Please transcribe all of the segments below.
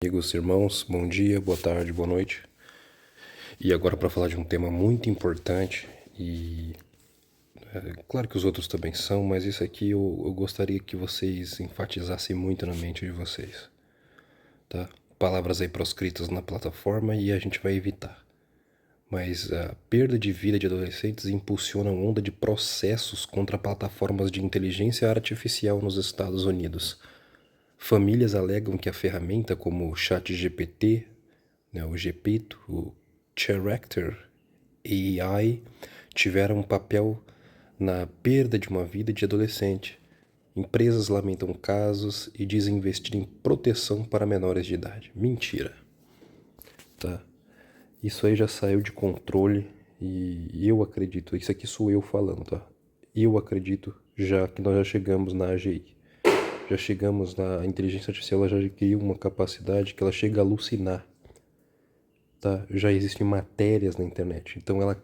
Amigos, irmãos, bom dia, boa tarde, boa noite. E agora para falar de um tema muito importante e claro que os outros também são, mas isso aqui eu gostaria que vocês enfatizassem muito na mente de vocês, tá? Palavras aí proscritas na plataforma e a gente vai evitar. Mas a perda de vida de adolescentes impulsiona uma onda de processos contra plataformas de inteligência artificial nos Estados Unidos. Famílias alegam que a ferramenta como o ChatGPT, né, o Gepito, o Character AI tiveram um papel na perda de uma vida de adolescente. Empresas lamentam casos e dizem investir em proteção para menores de idade. Mentira, tá? Isso aí já saiu de controle e eu acredito, isso aqui sou eu falando, tá? Eu acredito já que nós já chegamos na AGI. Já chegamos na inteligência artificial, ela já adquiriu uma capacidade que ela chega a alucinar. Tá? Já existem matérias na internet. Então ela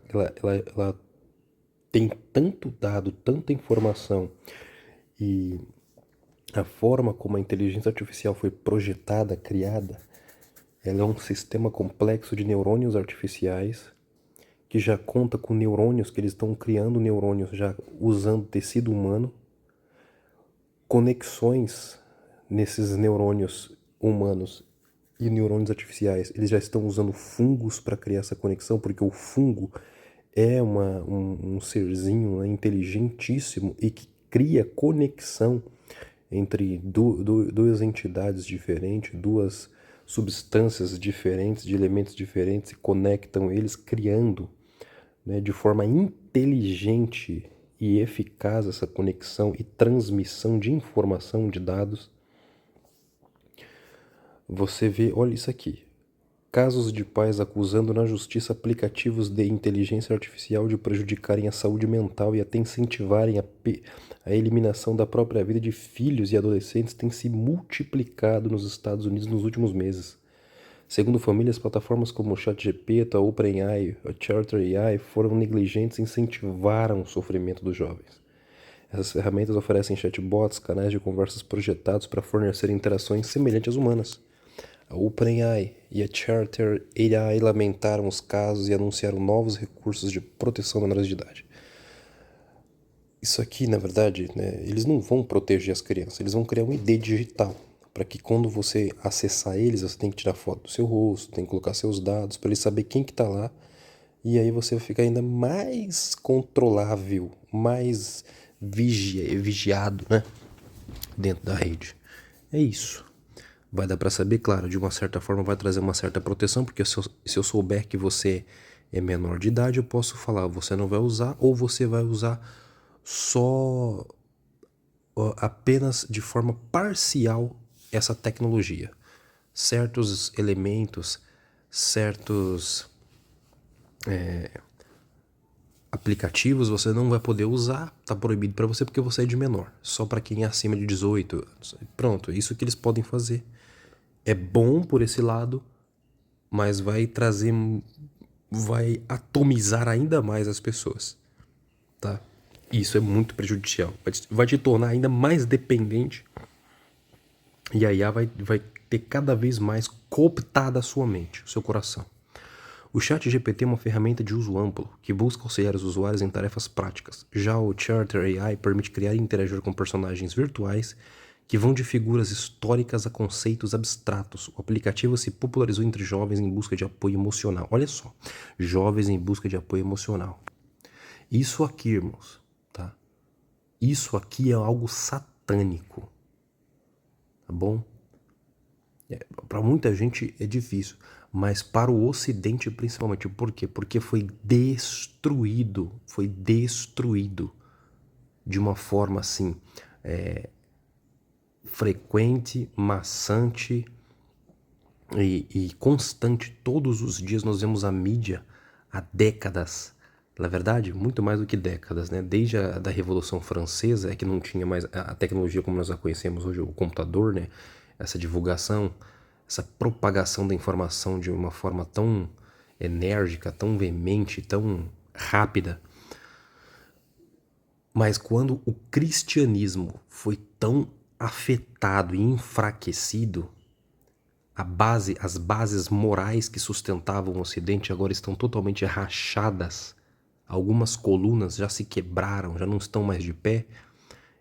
tem tanto dado, tanta informação e a forma como a inteligência artificial foi projetada, criada, ela é um sistema complexo de neurônios artificiais que já conta com neurônios, que eles estão criando neurônios já usando tecido humano, conexões nesses neurônios humanos e neurônios artificiais. Eles já estão usando fungos para criar essa conexão, porque o fungo é um serzinho, né, inteligentíssimo e que cria conexão entre duas entidades diferentes, duas substâncias diferentes, de elementos diferentes, e conectam eles, criando, né, de forma inteligente e eficaz essa conexão e transmissão de informação, de dados. Você vê, olha isso aqui. Casos de pais acusando na justiça aplicativos de inteligência artificial de prejudicarem a saúde mental e até incentivarem a eliminação da própria vida de filhos e adolescentes têm se multiplicado nos Estados Unidos nos últimos meses. Segundo famílias, plataformas como o ChatGPT, a OpenAI, a Charter AI foram negligentes e incentivaram o sofrimento dos jovens. Essas ferramentas oferecem chatbots, canais de conversas projetados para fornecer interações semelhantes às humanas. A OpenAI e a Charter AI lamentaram os casos e anunciaram novos recursos de proteção a menores de idade. Isso aqui, na verdade, né, eles não vão proteger as crianças, eles vão criar um ID digital, para que quando você acessar eles, você tem que tirar foto do seu rosto, tem que colocar seus dados, para eles saber quem que está lá, e aí você vai ficar ainda mais controlável, mais vigiado, né, dentro da rede. É isso. Vai dar para saber, claro, de uma certa forma vai trazer uma certa proteção, porque se eu souber que você é menor de idade, eu posso falar, você não vai usar ou você vai usar só apenas de forma parcial essa tecnologia. Certos elementos, certos aplicativos você não vai poder usar, tá proibido para você porque você é de menor, só para quem é acima de 18 anos. Pronto, é isso que eles podem fazer. É bom por esse lado, mas vai atomizar ainda mais as pessoas, tá? Isso é muito prejudicial, vai te tornar ainda mais dependente e a IA vai ter cada vez mais cooptada a sua mente, o seu coração. O ChatGPT é uma ferramenta de uso amplo que busca auxiliar os usuários em tarefas práticas. Já o Charter AI permite criar e interagir com personagens virtuais que vão de figuras históricas a conceitos abstratos. O aplicativo se popularizou entre jovens em busca de apoio emocional. Olha só, jovens em busca de apoio emocional. Isso aqui, irmãos, tá? Isso aqui é algo satânico, tá bom? Para muita gente é difícil, mas para o Ocidente principalmente. Por quê? Porque foi destruído de uma forma assim, frequente, maçante e constante. Todos os dias nós vemos a mídia há décadas. Na verdade, muito mais do que décadas, né? Desde a da Revolução Francesa, é que não tinha mais a tecnologia como nós a conhecemos hoje, o computador, né? Essa divulgação, essa propagação da informação de uma forma tão enérgica, tão veemente, tão rápida. Mas quando o cristianismo foi tão afetado e enfraquecido, as bases morais que sustentavam o Ocidente agora estão totalmente rachadas. Algumas colunas já se quebraram, já não estão mais de pé.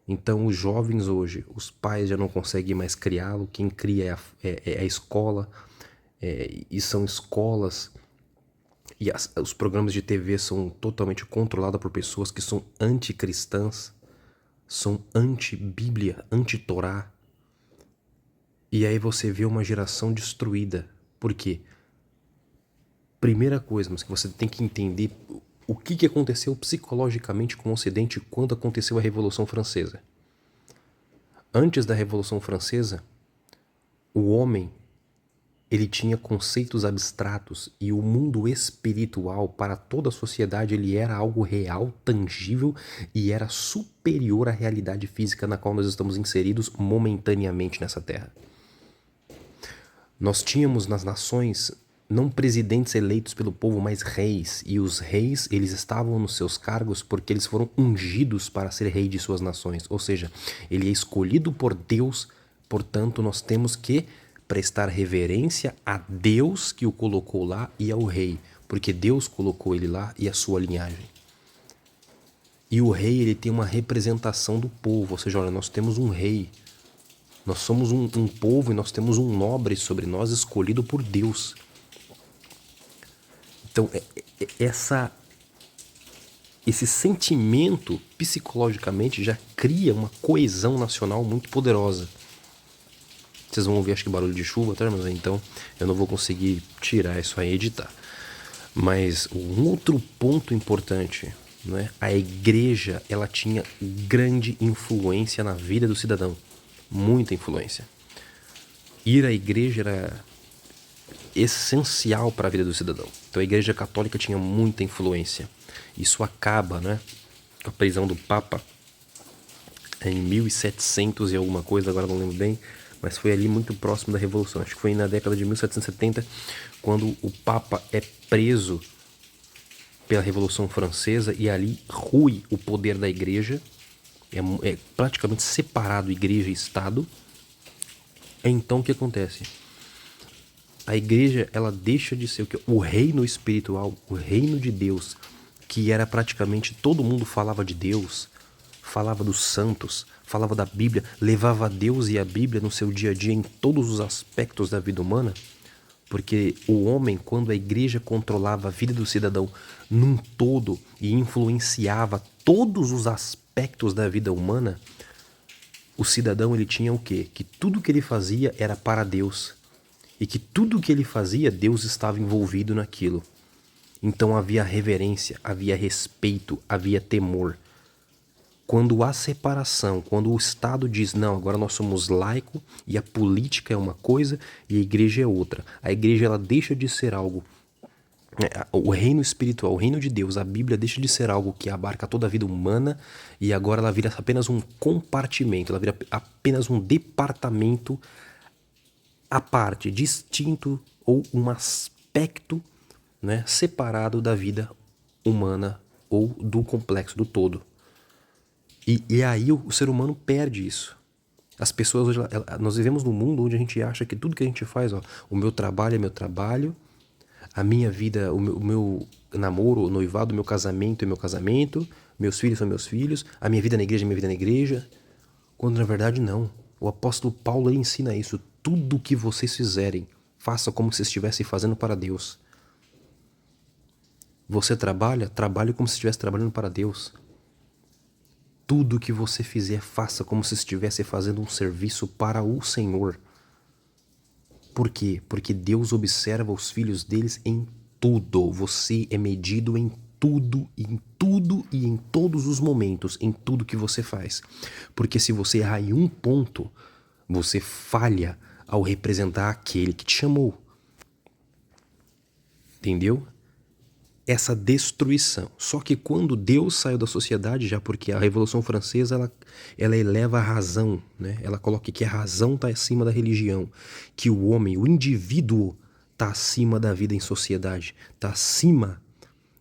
Então os jovens hoje, os pais já não conseguem mais criá-lo, quem cria é a escola, e são escolas, e os programas de TV são totalmente controlados por pessoas que são anticristãs, são anti-Bíblia, anti-Torá. E aí você vê uma geração destruída. Por quê? Primeira coisa, mas que você tem que entender o que aconteceu psicologicamente com o Ocidente quando aconteceu a Revolução Francesa. Antes da Revolução Francesa, o homem ele tinha conceitos abstratos e o mundo espiritual para toda a sociedade ele era algo real, tangível e era superior à realidade física na qual nós estamos inseridos momentaneamente nessa terra. Nós tínhamos nas nações não presidentes eleitos pelo povo, mas reis. E os reis, eles estavam nos seus cargos porque eles foram ungidos para ser rei de suas nações. Ou seja, ele é escolhido por Deus, portanto nós temos que prestar reverência a Deus que o colocou lá e ao rei. Porque Deus colocou ele lá e a sua linhagem. E o rei, ele tem uma representação do povo. Ou seja, olha, nós temos um rei. Nós somos um povo e nós temos um nobre sobre nós escolhido por Deus. Então, esse sentimento psicologicamente já cria uma coesão nacional muito poderosa. Vocês vão ouvir, acho que barulho de chuva, tá? Mas então eu não vou conseguir tirar isso aí e editar. Mas um outro ponto importante, né? A igreja, ela tinha grande influência na vida do cidadão. Muita influência. Ir à igreja era essencial para a vida do cidadão. Então a Igreja Católica tinha muita influência. Isso acaba, né, com a prisão do Papa em 1700 e alguma coisa, agora não lembro bem, mas foi ali muito próximo da Revolução. Acho que foi na década de 1770, quando o Papa é preso pela Revolução Francesa e ali rui o poder da Igreja, é praticamente separado Igreja e Estado. Então o que acontece? A igreja, ela deixa de ser o reino espiritual, o reino de Deus, que era praticamente todo mundo falava de Deus, falava dos santos, falava da Bíblia, levava a Deus e a Bíblia no seu dia a dia em todos os aspectos da vida humana, porque o homem, quando a igreja controlava a vida do cidadão num todo e influenciava todos os aspectos da vida humana, o cidadão ele tinha o quê? Que tudo que ele fazia era para Deus. E que tudo que ele fazia, Deus estava envolvido naquilo. Então havia reverência, havia respeito, havia temor. Quando há separação, quando o Estado diz, não, agora nós somos laico e a política é uma coisa e a igreja é outra. A igreja ela deixa de ser algo, o reino espiritual, o reino de Deus, a Bíblia deixa de ser algo que abarca toda a vida humana e agora ela vira apenas um compartimento, ela vira apenas um departamento à parte, distinto ou um aspecto, né, separado da vida humana ou do complexo, do todo. E aí o ser humano perde isso. As pessoas hoje, nós vivemos num mundo onde a gente acha que tudo que a gente faz, ó, o meu trabalho é meu trabalho, a minha vida, o meu namoro, o noivado, o meu casamento é meu casamento, meus filhos são meus filhos, a minha vida na igreja é minha vida na igreja, quando na verdade não. O apóstolo Paulo ele ensina isso. Tudo que vocês fizerem, faça como se estivessem fazendo para Deus. Você trabalha como se estivesse trabalhando para Deus. Tudo que você fizer, faça como se estivesse fazendo um serviço para o Senhor. Por quê? Porque Deus observa os filhos deles em tudo. Você é medido em tudo e em todos os momentos, em tudo que você faz. Porque se você errar em um ponto, você falha ao representar aquele que te chamou. Entendeu? Essa destruição. Só que quando Deus saiu da sociedade, já porque a Revolução Francesa ela eleva a razão, né? Ela coloca que a razão está acima da religião, que o homem, o indivíduo, está acima da vida em sociedade, está acima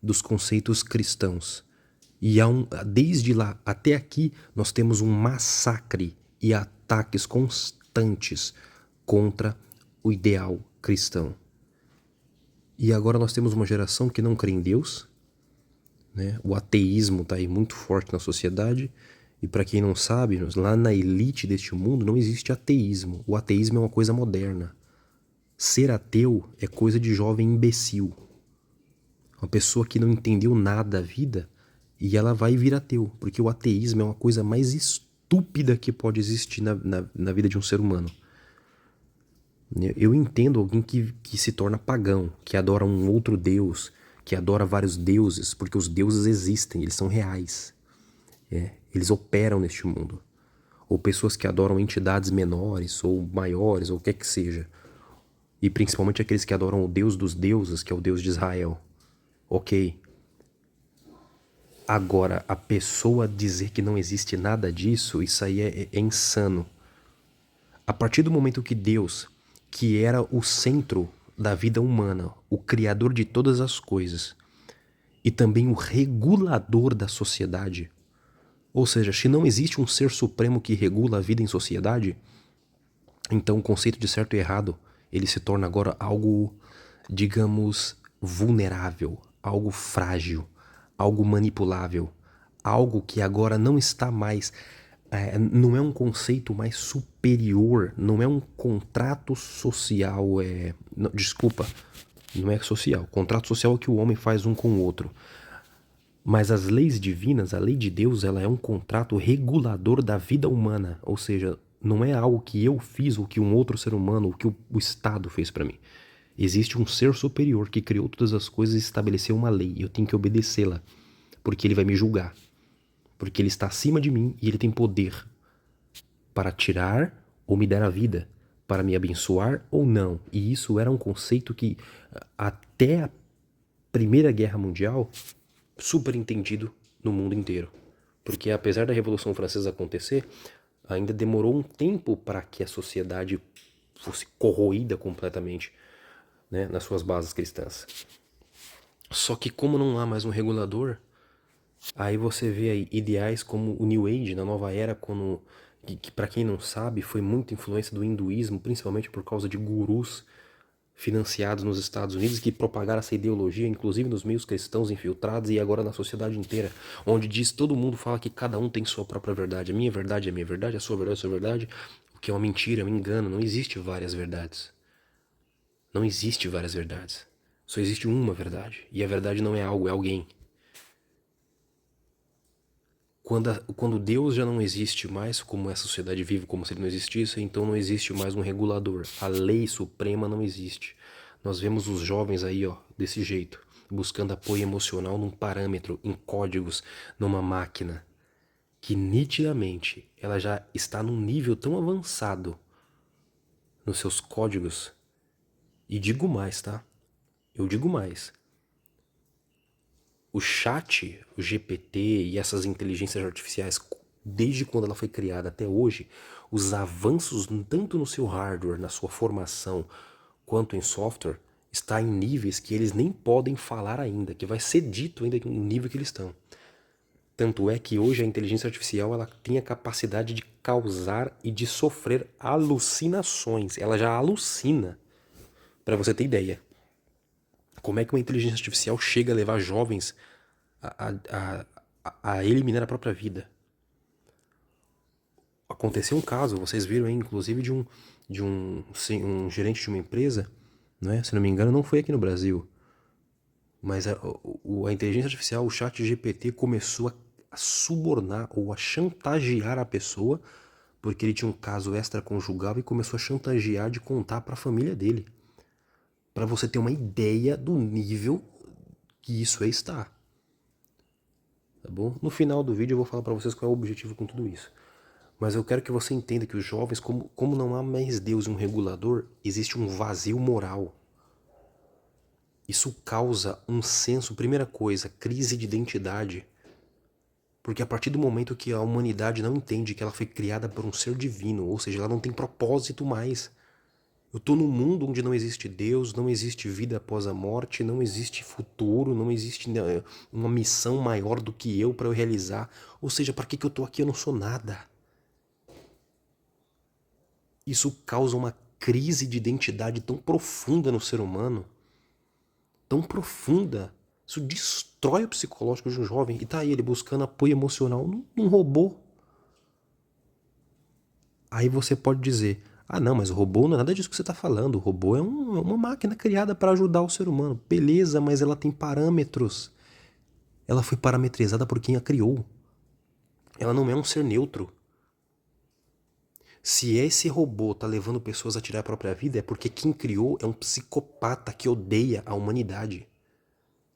dos conceitos cristãos. E desde lá até aqui nós temos um massacre e ataques constantes contra o ideal cristão. E agora nós temos uma geração que não crê em Deus, né? O ateísmo está aí muito forte na sociedade. E para quem não sabe, lá na elite deste mundo não existe ateísmo. O ateísmo é uma coisa moderna. Ser ateu é coisa de jovem imbecil. Uma pessoa que não entendeu nada da vida e ela vai vir ateu. Porque o ateísmo é uma coisa mais estúpida que pode existir na vida de um ser humano. Eu entendo alguém que se torna pagão, que adora um outro deus, que adora vários deuses, porque os deuses existem, eles são reais. Eles operam neste mundo. Ou pessoas que adoram entidades menores ou maiores, ou o que é que seja. E principalmente aqueles que adoram o Deus dos deuses, que é o Deus de Israel. Ok. Agora, a pessoa dizer que não existe nada disso, isso aí é insano. A partir do momento que Deus, que era o centro da vida humana, o criador de todas as coisas, e também o regulador da sociedade, ou seja, se não existe um ser supremo que regula a vida em sociedade, então o conceito de certo e errado, ele se torna agora algo, digamos, vulnerável, algo frágil, algo manipulável, algo que agora não está mais, não é um conceito mais superior, não é um contrato social, não, desculpa, não é social. Contrato social é o que o homem faz um com o outro. Mas as leis divinas, a lei de Deus, ela é um contrato regulador da vida humana. Ou seja, não é algo que eu fiz ou que um outro ser humano, ou que o Estado fez para mim. Existe um ser superior que criou todas as coisas e estabeleceu uma lei. E eu tenho que obedecê-la, porque ele vai me julgar. Porque ele está acima de mim e ele tem poder para tirar ou me dar a vida, para me abençoar ou não. E isso era um conceito que até a Primeira Guerra Mundial super entendido no mundo inteiro. Porque apesar da Revolução Francesa acontecer, ainda demorou um tempo para que a sociedade fosse corroída completamente, né, nas suas bases cristãs. Só que como não há mais um regulador, aí você vê aí ideais como o New Age, na Nova Era, que para quem não sabe, foi muita influência do hinduísmo, principalmente por causa de gurus financiados nos Estados Unidos que propagaram essa ideologia, inclusive nos meios cristãos infiltrados e agora na sociedade inteira, onde diz todo mundo fala que cada um tem sua própria verdade. A minha verdade é a minha verdade, a sua verdade é a sua verdade, o que é uma mentira, é um engano. Não existe várias verdades. Não existe várias verdades. Só existe uma verdade. E a verdade não é algo, é alguém. Quando Deus já não existe mais, como essa sociedade vive como se ele não existisse, então não existe mais um regulador. A lei suprema não existe. Nós vemos os jovens aí, ó, desse jeito, buscando apoio emocional num parâmetro, em códigos, numa máquina, que nitidamente ela já está num nível tão avançado nos seus códigos. E digo mais, tá? Eu digo mais. O chat, o GPT e essas inteligências artificiais, desde quando ela foi criada até hoje, os avanços tanto no seu hardware, na sua formação, quanto em software, está em níveis que eles nem podem falar ainda, que vai ser dito ainda no nível que eles estão. Tanto é que hoje a inteligência artificial ela tem a capacidade de causar e de sofrer alucinações. Ela já alucina, para você ter ideia. Como é que uma inteligência artificial chega a levar jovens a eliminar a própria vida? Aconteceu um caso, vocês viram aí, inclusive, um gerente de uma empresa, né? Se não me engano, não foi aqui no Brasil, mas a inteligência artificial, o chat GPT, começou a subornar ou a chantagear a pessoa, porque ele tinha um caso extraconjugal e começou a chantagear de contar para a família dele. Para você ter uma ideia do nível que isso aí está. Tá bom? No final do vídeo eu vou falar para vocês qual é o objetivo com tudo isso. Mas eu quero que você entenda que os jovens, como não há mais Deus e um regulador, existe um vazio moral. Isso causa um senso, primeira coisa, crise de identidade. Porque a partir do momento que a humanidade não entende que ela foi criada por um ser divino, ou seja, ela não tem propósito mais. Eu estou num mundo onde não existe Deus, não existe vida após a morte, não existe futuro, não existe uma missão maior do que eu para eu realizar. Ou seja, para que eu estou aqui? Eu não sou nada. Isso causa uma crise de identidade tão profunda no ser humano, tão profunda. Isso destrói o psicológico de um jovem. E tá aí ele buscando apoio emocional num robô. Aí você pode dizer, ah não, mas o robô não é nada disso que você está falando. O robô é uma máquina criada para ajudar o ser humano. Beleza, mas ela tem parâmetros. Ela foi parametrizada por quem a criou. Ela não é um ser neutro. Se esse robô tá levando pessoas a tirar a própria vida, é porque quem criou é um psicopata que odeia a humanidade.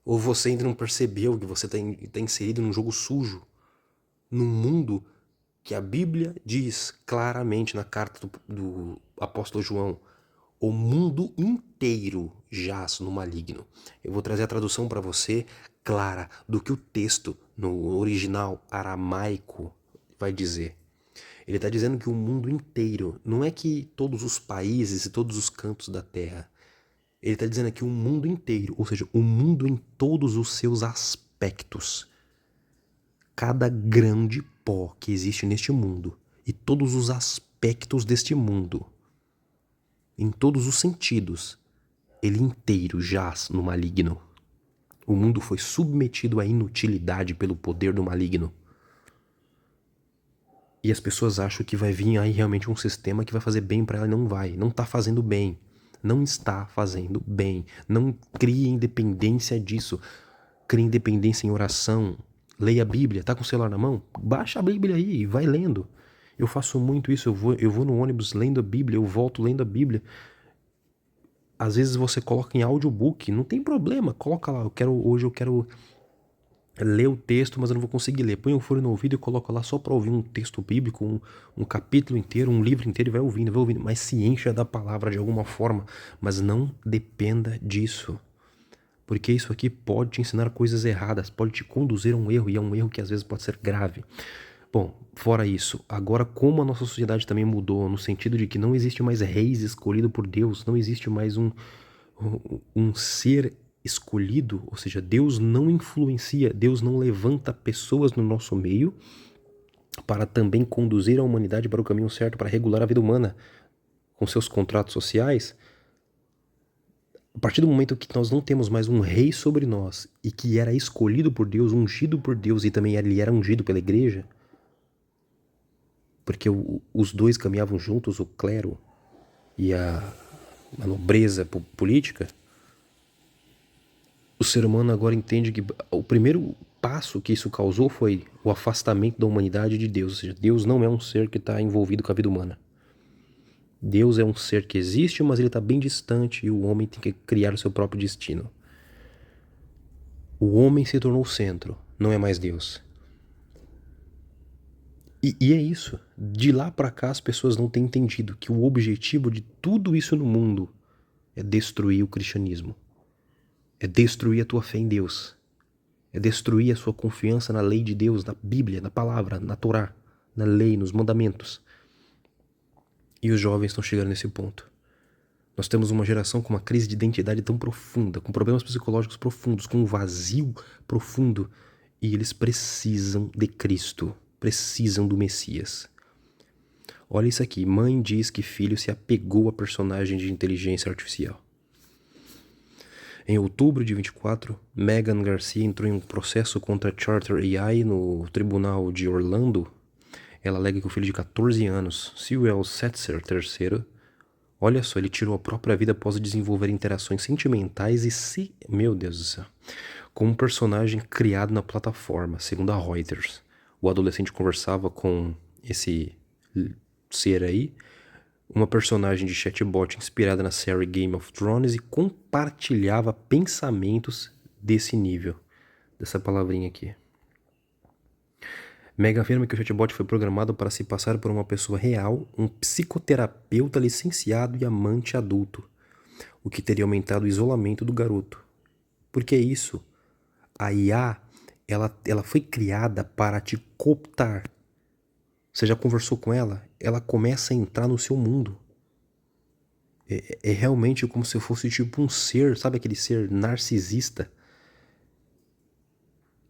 Ou você ainda não percebeu que você tá inserido num jogo sujo, num mundo que a Bíblia diz claramente na carta do apóstolo João: o mundo inteiro jaz no maligno. Eu vou trazer a tradução para você clara do que o texto no original aramaico vai dizer. Ele está dizendo que o mundo inteiro, não é que todos os países e todos os cantos da Terra. Ele está dizendo aqui o mundo inteiro, ou seja, o mundo em todos os seus aspectos. Cada grão de pó que existe neste mundo e todos os aspectos deste mundo, em todos os sentidos, ele inteiro jaz no maligno. O mundo foi submetido à inutilidade pelo poder do maligno. E as pessoas acham que vai vir aí realmente um sistema que vai fazer bem para ela e não vai. Não está fazendo bem. Não está fazendo bem. Não crie independência disso. Crie independência em oração. Leia a Bíblia. Tá com o celular na mão? Baixa a Bíblia aí e vai lendo. Eu faço muito isso. Eu vou no ônibus lendo a Bíblia. Eu volto lendo a Bíblia. Às vezes você coloca em audiobook. Não tem problema. Coloca lá. Hoje eu quero ler o texto, mas eu não vou conseguir ler. Põe o fone no ouvido e coloca lá só para ouvir um texto bíblico, um capítulo inteiro, um livro inteiro e vai ouvindo, mas se encha da palavra de alguma forma, mas não dependa disso. Porque isso aqui pode te ensinar coisas erradas, pode te conduzir a um erro, e é um erro que às vezes pode ser grave. Bom, fora isso, agora como a nossa sociedade também mudou, no sentido de que não existe mais reis escolhido por Deus, não existe mais um ser escolhido, ou seja, Deus não influencia, Deus não levanta pessoas no nosso meio para também conduzir a humanidade para o caminho certo, para regular a vida humana com seus contratos sociais. A partir do momento que nós não temos mais um rei sobre nós e que era escolhido por Deus, ungido por Deus e também ele era ungido pela igreja, porque os dois caminhavam juntos, o clero e a nobreza política, o ser humano agora entende que o primeiro passo que isso causou foi o afastamento da humanidade de Deus. Ou seja, Deus não é um ser que está envolvido com a vida humana. Deus é um ser que existe, mas ele está bem distante e o homem tem que criar o seu próprio destino. O homem se tornou o centro, não é mais Deus. E é isso. De lá para cá as pessoas não têm entendido que o objetivo de tudo isso no mundo é destruir o cristianismo. É destruir a tua fé em Deus. É destruir a sua confiança na lei de Deus, na Bíblia, na palavra, na Torá, na lei, nos mandamentos. E os jovens estão chegando nesse ponto. Nós temos uma geração com uma crise de identidade tão profunda, com problemas psicológicos profundos, com um vazio profundo. E eles precisam de Cristo, precisam do Messias. Olha isso aqui, mãe diz que filho se apegou a personagem de inteligência artificial. Em outubro de 24, Megan Garcia entrou em um processo contra a Charter AI no tribunal de Orlando. Ela alega que o filho de 14 anos, Sewell Setzer III, olha só, ele tirou a própria vida após desenvolver interações sentimentais meu Deus do céu, com um personagem criado na plataforma, segundo a Reuters. O adolescente conversava com esse ser aí, uma personagem de chatbot inspirada na série Game of Thrones, e compartilhava pensamentos desse nível, dessa palavrinha aqui. Megan afirma que o chatbot foi programado para se passar por uma pessoa real, um psicoterapeuta licenciado e amante adulto, o que teria aumentado o isolamento do garoto. Porque é isso, a IA, ela foi criada para te cooptar. Você já conversou com ela? Ela começa a entrar no seu mundo. É realmente como se fosse tipo um ser, sabe aquele ser narcisista?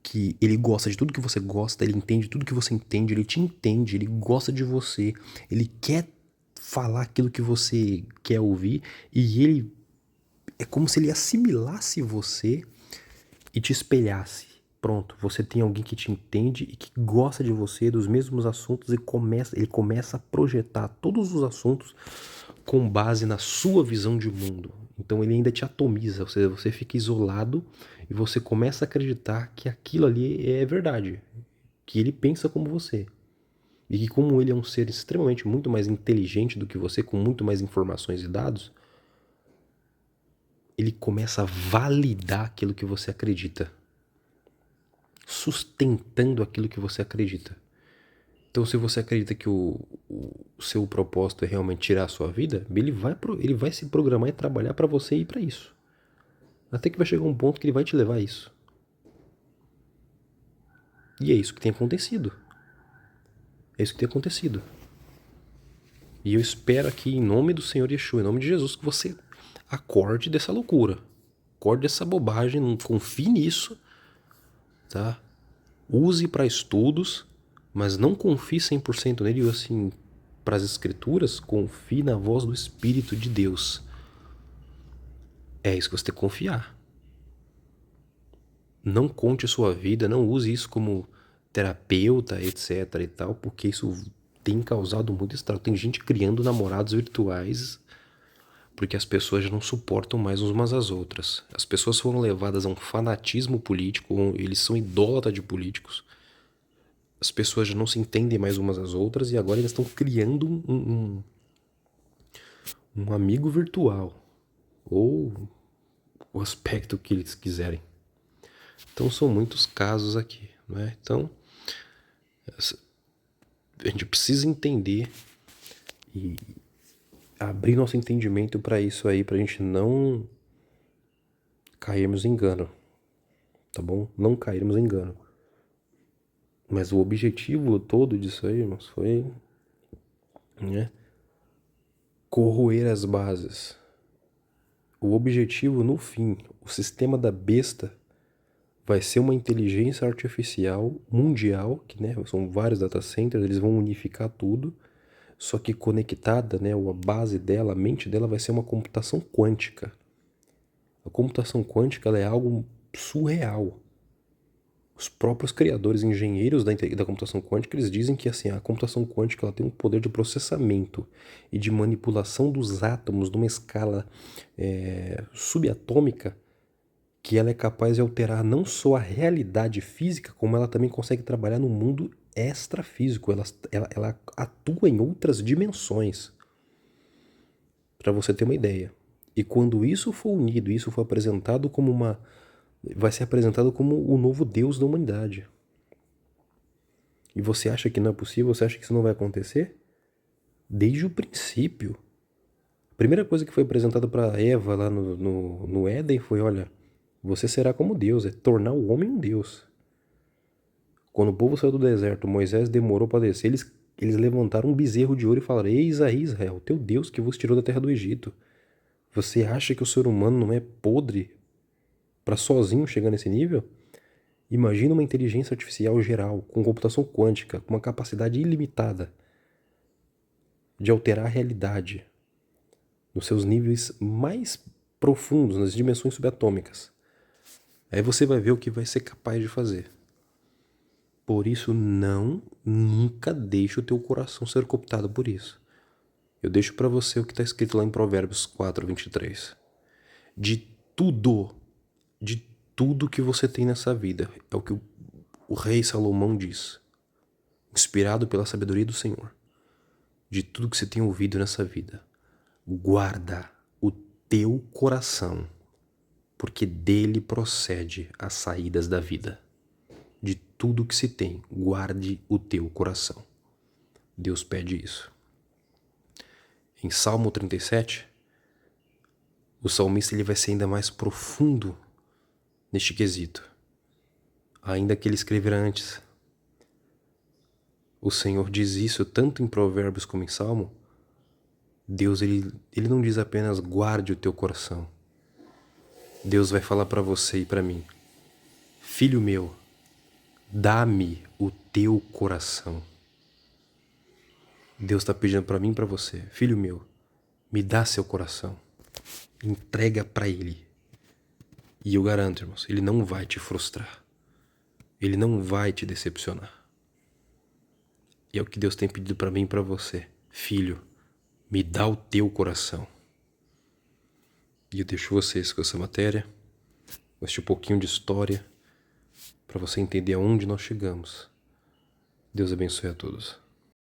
Que ele gosta de tudo que você gosta, ele entende tudo que você entende, ele te entende, ele gosta de você, ele quer falar aquilo que você quer ouvir, e ele é como se ele assimilasse você e te espelhasse. Pronto, você tem alguém que te entende e que gosta de você, dos mesmos assuntos, e ele começa a projetar todos os assuntos com base na sua visão de mundo. Então ele ainda te atomiza, você fica isolado e você começa a acreditar que aquilo ali é verdade, que ele pensa como você. E que como ele é um ser extremamente muito mais inteligente do que você, com muito mais informações e dados, ele começa a validar aquilo que você acredita, sustentando aquilo que você acredita. Então, se você acredita que o seu propósito é realmente tirar a sua vida, ele vai se programar e trabalhar para você ir para isso. Até que vai chegar um ponto que ele vai te levar a isso. E é isso que tem acontecido. É isso que tem acontecido. E eu espero aqui, em nome do Senhor Yeshua, em nome de Jesus, que você acorde dessa loucura. Acorde dessa bobagem, não confie nisso, tá? Use para estudos, mas não confie 100% nele. Assim, para as escrituras, confie na voz do Espírito de Deus. É isso que você tem que confiar. Não conte a sua vida, não use isso como terapeuta, etc e tal, porque isso tem causado muito estrago. Tem gente criando namorados virtuais porque as pessoas já não suportam mais umas às outras. As pessoas foram levadas a um fanatismo político, eles são idólatras de políticos. As pessoas já não se entendem mais umas às outras e agora eles estão criando um amigo virtual. Ou o aspecto que eles quiserem. Então são muitos casos aqui, né? Então a gente precisa entender e abrir nosso entendimento para isso aí, pra gente não cairmos em engano, tá bom? Não cairmos em engano. Mas o objetivo todo disso aí, irmãos, foi, né, corroer as bases. O objetivo, no fim, o sistema da besta vai ser uma inteligência artificial mundial, que, né, são vários data centers, eles vão unificar tudo, só que conectada, né, a base dela, a mente dela vai ser uma computação quântica. A computação quântica ela é algo surreal. Os próprios criadores, engenheiros da computação quântica, eles dizem que assim, a computação quântica ela tem um poder de processamento e de manipulação dos átomos numa escala subatômica, que ela é capaz de alterar não só a realidade física, como ela também consegue trabalhar no mundo extrafísico. Ela atua em outras dimensões, para você ter uma ideia. E quando isso for unido, isso for apresentado como vai ser apresentado como o novo Deus da humanidade. E você acha que não é possível? Você acha que isso não vai acontecer? Desde o princípio. A primeira coisa que foi apresentada para Eva lá no Éden foi, olha, você será como Deus, é tornar o homem um Deus. Quando o povo saiu do deserto, Moisés demorou para descer, eles levantaram um bezerro de ouro e falaram, eis aí Israel, teu Deus que vos tirou da terra do Egito. Você acha que o ser humano não é podre para sozinho chegar nesse nível? Imagina uma inteligência artificial geral, com computação quântica, com uma capacidade ilimitada de alterar a realidade nos seus níveis mais profundos, nas dimensões subatômicas. Aí você vai ver o que vai ser capaz de fazer. Por isso, nunca deixe o teu coração ser cooptado por isso. Eu deixo para você o que está escrito lá em Provérbios 4:23. De tudo que você tem nessa vida, é o que o rei Salomão diz, inspirado pela sabedoria do Senhor. De tudo que você tem ouvido nessa vida, guarda o teu coração, porque dele procede as saídas da vida. De tudo que se tem, guarde o teu coração. Deus pede isso. Em Salmo 37, o salmista ele vai ser ainda mais profundo neste quesito. Ainda que ele escrevera antes. O Senhor diz isso tanto em Provérbios como em Salmo. Deus ele não diz apenas guarde o teu coração. Deus vai falar para você e para mim, filho meu, dá-me o teu coração. Deus está pedindo para mim e para você, filho meu, me dá seu coração, entrega para Ele. E eu garanto, irmãos, Ele não vai te frustrar. Ele não vai te decepcionar. E é o que Deus tem pedido para mim e para você. Filho, me dá o teu coração. E eu deixo vocês com essa matéria, com este pouquinho de história, para você entender aonde nós chegamos. Deus abençoe a todos.